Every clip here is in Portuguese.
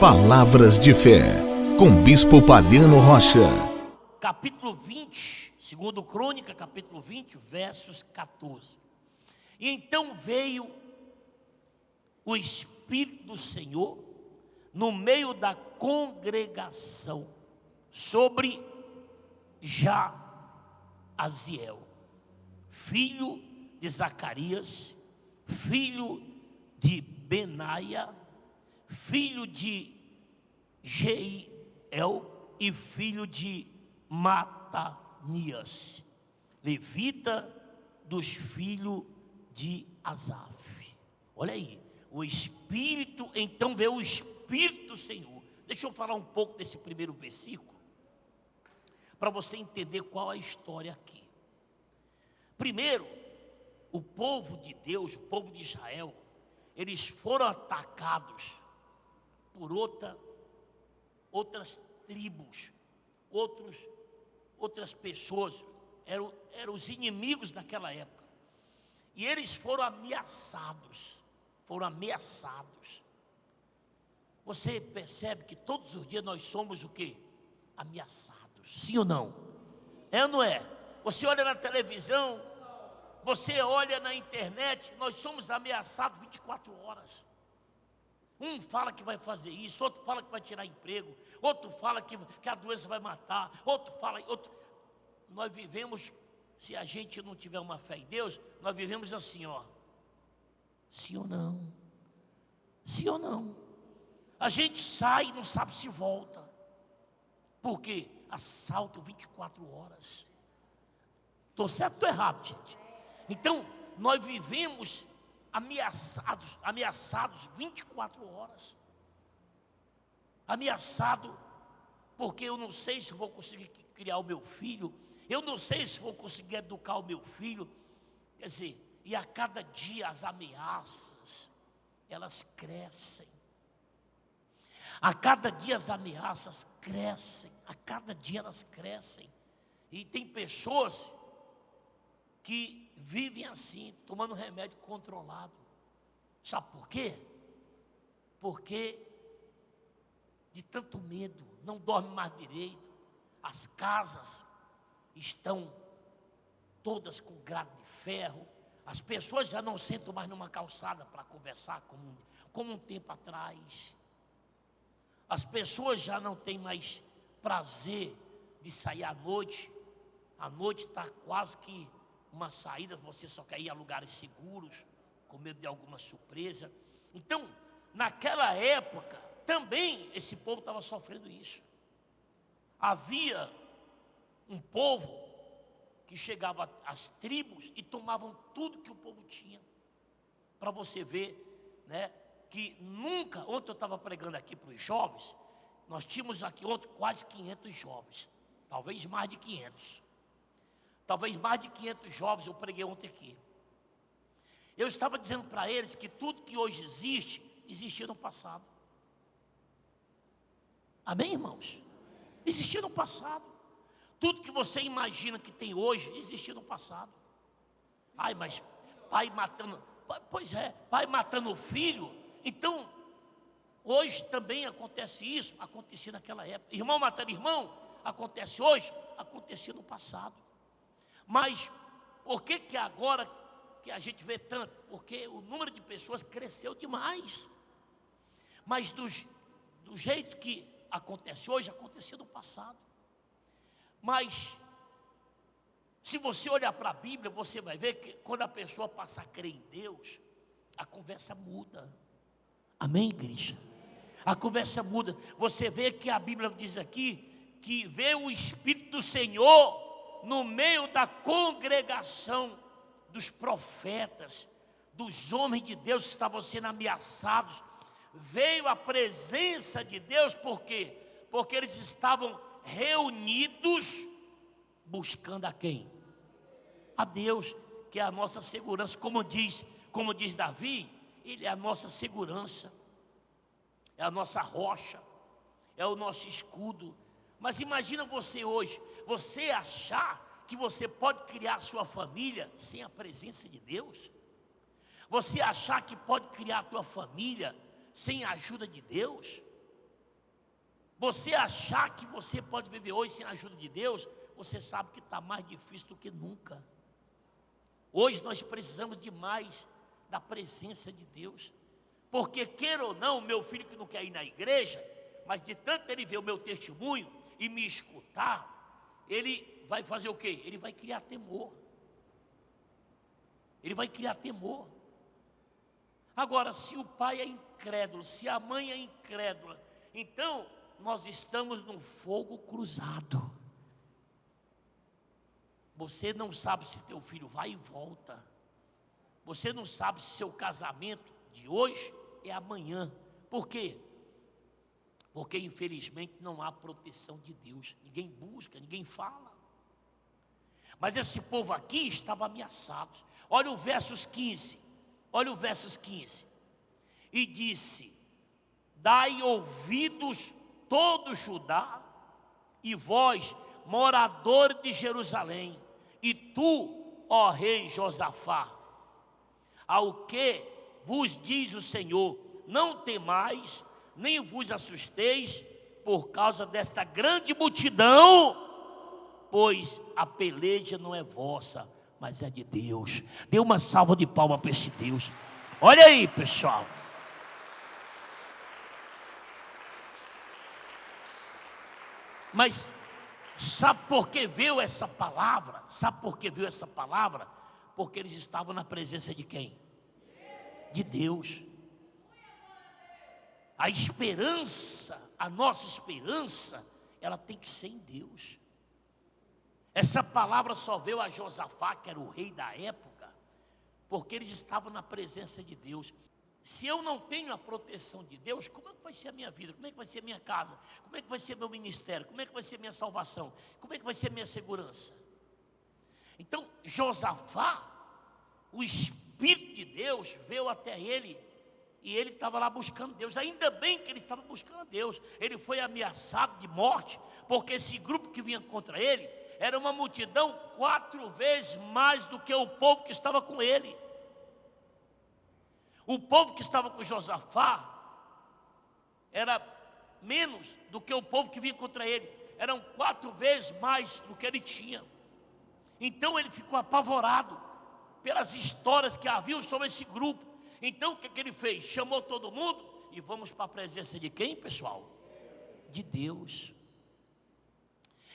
Palavras de fé, com Bispo Palhano Rocha. Capítulo 20, segundo Crônica, capítulo 20, versos 14. E então veio o Espírito do Senhor no meio da congregação sobre Jaziel, filho de Zacarias, filho de Benaia, filho de Jeiel e filho de Matanias, levita dos filhos de Asaf. Olha aí, o Espírito, então veio o Espírito do Senhor. Deixa eu falar um pouco desse primeiro versículo, para você entender qual é a história aqui. Primeiro, o povo de Deus, o povo de Israel, eles foram atacados por outras tribos, outras pessoas, eram os inimigos daquela época. E eles foram ameaçados. Você percebe que todos os dias nós somos o quê? Ameaçados, sim ou não? É ou não é? Você olha na televisão, você olha na internet, nós somos ameaçados 24 horas. Um fala que vai fazer isso, outro fala que vai tirar emprego, outro fala que a doença vai matar, outro. Nós vivemos, se a gente não tiver uma fé em Deus, nós vivemos assim, ó. Sim ou não? Sim ou não? A gente sai e não sabe se volta. Por quê? Assalto 24 horas. Estou certo ou estou errado, gente? Então, nós vivemos ameaçados 24 horas. Ameaçado porque eu não sei se vou conseguir criar o meu filho, eu não sei se vou conseguir educar o meu filho. Quer dizer, e a cada dia as ameaças, elas crescem. A cada dia as ameaças crescem, a cada dia elas crescem. E tem pessoas que vivem assim, tomando remédio controlado. Sabe por quê? Porque de tanto medo, não dorme mais direito. As casas estão todas com grade de ferro. As pessoas já não sentam mais numa calçada para conversar como um tempo atrás. As pessoas já não têm mais prazer de sair à noite. A noite está quase que uma saída, você só quer ir a lugares seguros, com medo de alguma surpresa. Então, naquela época, também esse povo estava sofrendo isso. Havia um povo que chegava às tribos e tomavam tudo que o povo tinha. Para você ver, né, que nunca, ontem eu estava pregando aqui para os jovens, nós tínhamos aqui ontem quase 500 jovens, talvez mais de 500. Talvez mais de 500 jovens eu preguei ontem aqui. Eu estava dizendo para eles que tudo que hoje existe, existia no passado. Amém, irmãos? Existia no passado. Tudo que você imagina que tem hoje, existia no passado. Ai, mas pai matando, pois é, pai matando o filho. Então, hoje também acontece isso, acontecia naquela época. Irmão matando irmão, acontece hoje, acontecia no passado. Mas por que agora que a gente vê tanto? Porque o número de pessoas cresceu demais. Mas do jeito que acontece hoje, acontecia no passado. Mas se você olhar para a Bíblia, você vai ver que quando a pessoa passa a crer em Deus, a conversa muda. Amém, igreja? A conversa muda. Você vê que a Bíblia diz aqui que veio o Espírito do Senhor no meio da congregação dos profetas, dos homens de Deus que estavam sendo ameaçados. Veio a presença de Deus, por quê? Porque eles estavam reunidos buscando a quem? A Deus, que é a nossa segurança. Como diz Davi, Ele é a nossa segurança, é a nossa rocha, é o nosso escudo. Mas imagina você hoje, você achar que você pode criar sua família sem a presença de Deus? Você achar que pode criar a tua família sem a ajuda de Deus? Você achar que você pode viver hoje sem a ajuda de Deus, você sabe que está mais difícil do que nunca. Hoje nós precisamos demais da presença de Deus. Porque, queira ou não, meu filho que não quer ir na igreja, mas de tanto ele ver o meu testemunho e me escutar, ele vai fazer o quê? Ele vai criar temor. Ele vai criar temor. Agora, se o pai é incrédulo, se a mãe é incrédula, então nós estamos num fogo cruzado. Você não sabe se teu filho vai e volta. Você não sabe se seu casamento de hoje é amanhã. Por quê? Porque infelizmente não há proteção de Deus. Ninguém busca, ninguém fala. Mas esse povo aqui estava ameaçado. Olha o versos 15. Olha o versos 15. E disse: dai ouvidos todo Judá, e vós, moradores de Jerusalém, e tu, ó rei Josafá, ao que vos diz o Senhor: não temais, nem vos assusteis por causa desta grande multidão, pois a peleja não é vossa, mas é de Deus. Dê uma salva de palmas para esse Deus. Olha aí, pessoal. Mas sabe por que veio essa palavra? Sabe por que veio essa palavra? Porque eles estavam na presença de quem? De Deus. A esperança, a nossa esperança, ela tem que ser em Deus. Essa palavra só veio a Josafá, que era o rei da época, porque eles estavam na presença de Deus. Se eu não tenho a proteção de Deus, como é que vai ser a minha vida? Como é que vai ser a minha casa? Como é que vai ser meu ministério? Como é que vai ser minha salvação? Como é que vai ser minha segurança? Então, Josafá, o Espírito de Deus veio até ele, e ele estava lá buscando Deus. Ainda bem que ele estava buscando a Deus. Ele foi ameaçado de morte, porque esse grupo que vinha contra ele era uma multidão 4 vezes mais do que o povo que estava com ele. O povo que estava com Josafá era menos do que o povo que vinha contra ele. Eram 4 vezes mais do que ele tinha. Então ele ficou apavorado pelas histórias que haviam sobre esse grupo. Então o que ele fez? Chamou todo mundo e vamos para a presença de quem, pessoal? De Deus.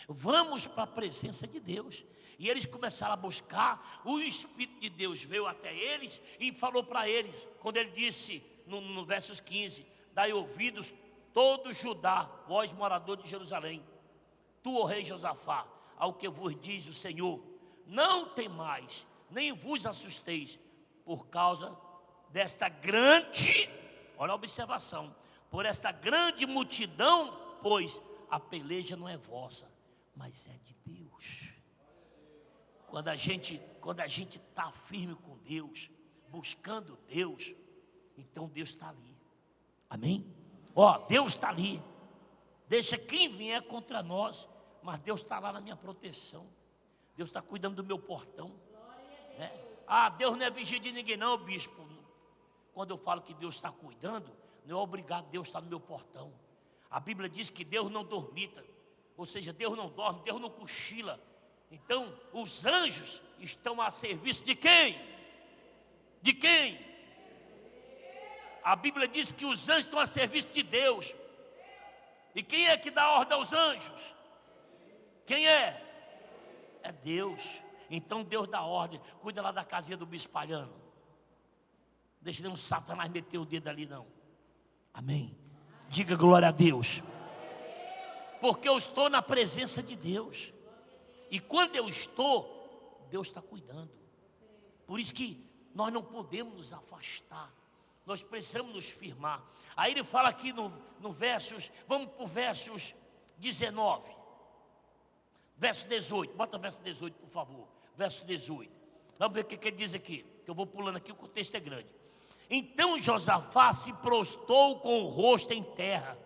Vamos para a presença de Deus. E eles começaram a buscar. O Espírito de Deus veio até eles e falou para eles, quando ele disse no versos 15: dai ouvidos todo Judá, vós moradores de Jerusalém, tu, ó rei Josafá, ao que vos diz o Senhor: não temais, nem vos assusteis por causa desta grande, olha a observação, por esta grande multidão, pois a peleja não é vossa, mas é de Deus. Quando a gente está firme com Deus, buscando Deus, então Deus está ali. Amém? Ó, Deus está ali. Deixa quem vier contra nós, mas Deus está lá na minha proteção. Deus está cuidando do meu portão. Né? Ah, Deus não é vigia de ninguém não, bispo. Quando eu falo que Deus está cuidando, não é obrigado Deus estar no meu portão. A Bíblia diz que Deus não dormita. Ou seja, Deus não dorme, Deus não cochila. Então, os anjos estão a serviço de quem? De quem? A Bíblia diz que os anjos estão a serviço de Deus. E quem é que dá ordem aos anjos? Quem é? É Deus. Então Deus dá ordem. Cuida lá da casinha do bispo Palhano. Deixa nenhum Satanás meter o dedo ali não. Amém. Diga glória a Deus. Porque eu estou na presença de Deus. E quando eu estou, Deus está cuidando. Por isso que nós não podemos nos afastar. Nós precisamos nos firmar. Aí ele fala aqui no versos, vamos para o versos 19. Verso 18, bota o verso 18 por favor. Verso 18. Vamos ver o que ele diz aqui. Que eu vou pulando aqui, o texto é grande. Então Josafá se prostrou com o rosto em terra.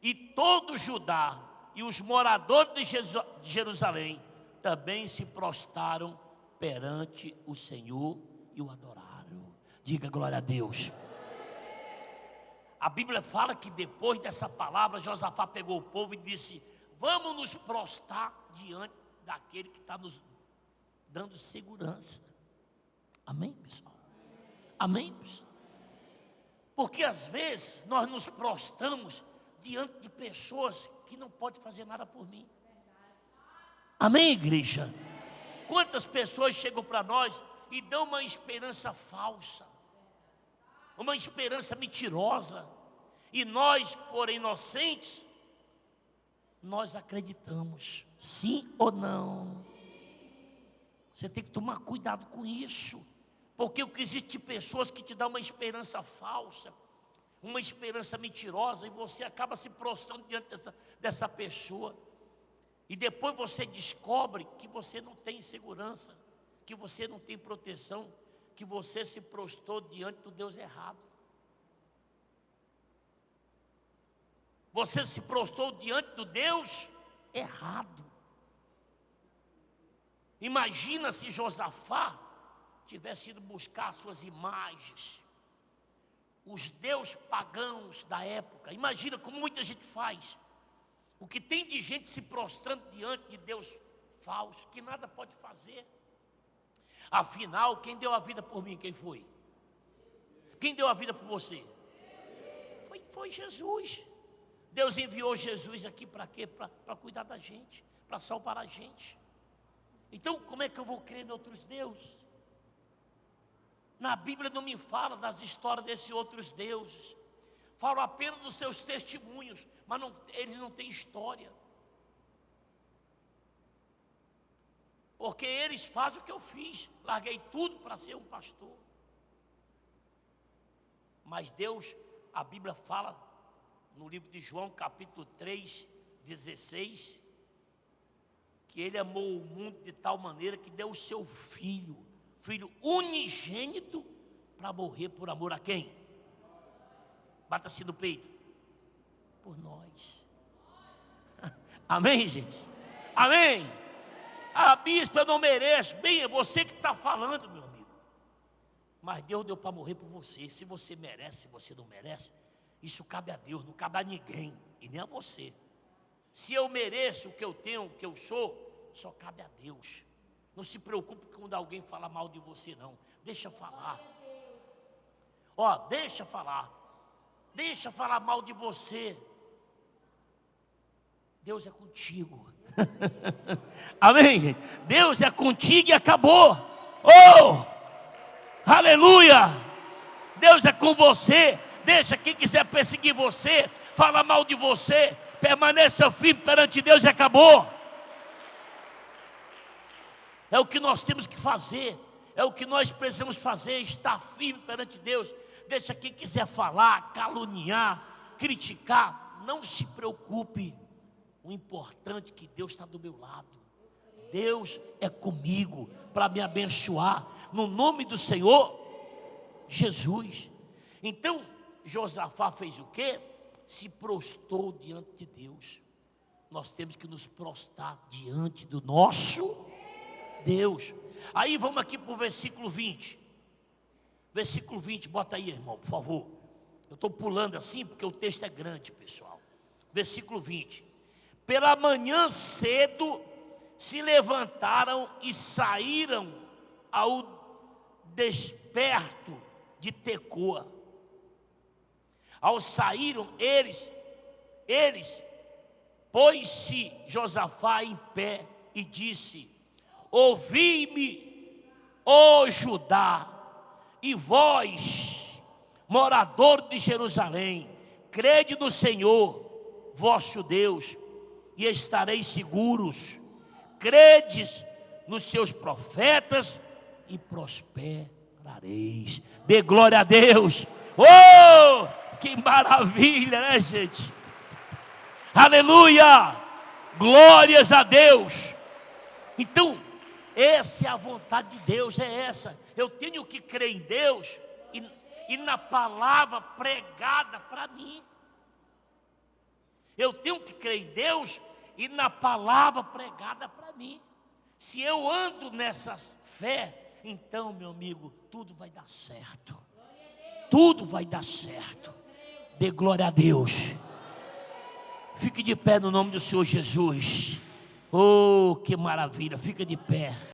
E todo Judá e os moradores de Jerusalém também se prostraram perante o Senhor e o adoraram. Diga glória a Deus. A Bíblia fala que depois dessa palavra, Josafá pegou o povo e disse: vamos nos prostrar diante daquele que está nos dando segurança. Amém, pessoal? Amém, pessoal? Porque às vezes nós nos prostramos diante de pessoas que não podem fazer nada por mim. Amém, igreja? Quantas pessoas chegam para nós e dão uma esperança falsa, uma esperança mentirosa, e nós, por inocentes, nós acreditamos, sim ou não? Você tem que tomar cuidado com isso, porque o que existe de pessoas que te dão uma esperança falsa, uma esperança mentirosa, e você acaba se prostrando diante dessa pessoa, e depois você descobre que você não tem segurança, que você não tem proteção, que você se prostrou diante do Deus errado. Você se prostrou diante do Deus errado. Imagina se Josafá tivesse ido buscar suas imagens, os deuses pagãos da época. Imagina como muita gente faz. O que tem de gente se prostrando diante de Deus falso, que nada pode fazer. Afinal, quem deu a vida por mim, quem foi? Quem deu a vida por você? Foi Jesus. Deus enviou Jesus aqui para quê? Para cuidar da gente, para salvar a gente. Então, como é que eu vou crer em outros deuses? Na Bíblia não me fala das histórias desses outros deuses. Fala apenas dos seus testemunhos, mas eles não têm história. Porque eles fazem o que eu fiz. Larguei tudo para ser um pastor. Mas Deus, a Bíblia fala no livro de João, capítulo 3, 16, que Ele amou o mundo de tal maneira que deu o seu Filho unigênito, para morrer por amor a quem? Bata-se no peito. Por nós. Amém, gente? Amém? Ah, bispo, eu não mereço. Bem, é você que está falando, meu amigo. Mas Deus deu para morrer por você. Se você merece, se você não merece, isso cabe a Deus, não cabe a ninguém, e nem a você. Se eu mereço o que eu tenho, o que eu sou, só cabe a Deus. Não se preocupe quando alguém fala mal de você, não. Deixa falar. Ó, deixa falar. Deixa falar mal de você. Deus é contigo. Amém? Deus é contigo e acabou. Oh! Aleluia! Deus é com você. Deixa quem quiser perseguir você, falar mal de você, permaneça firme perante Deus e acabou. É o que nós temos que fazer, é o que nós precisamos fazer, estar firme perante Deus. Deixa quem quiser falar, caluniar, criticar, não se preocupe. O importante é que Deus está do meu lado. Deus é comigo para me abençoar, no nome do Senhor Jesus. Então, Josafá fez o quê? Se prostrou diante de Deus. Nós temos que nos prostrar diante do nosso Deus. Aí vamos aqui para o versículo 20. Versículo 20, bota aí, irmão, por favor. Eu estou pulando assim porque o texto é grande, pessoal. Versículo 20. Pela manhã cedo se levantaram e saíram ao desperto de Tecoa. Ao saíram eles pôs-se Josafá em pé e disse: ouvi-me, ó Judá, e vós, morador de Jerusalém, crede no Senhor, vosso Deus, e estareis seguros. Credes nos seus profetas e prosperareis. Dê glória a Deus. Oh! Que maravilha, né, gente? Aleluia! Glórias a Deus. Então, essa é a vontade de Deus, é essa. Eu tenho que crer em Deus e na palavra pregada para mim. Eu tenho que crer em Deus e na palavra pregada para mim. Se eu ando nessa fé, então, meu amigo, tudo vai dar certo. Tudo vai dar certo. Dê glória a Deus. Fique de pé no nome do Senhor Jesus. Oh, que maravilha, fica de pé.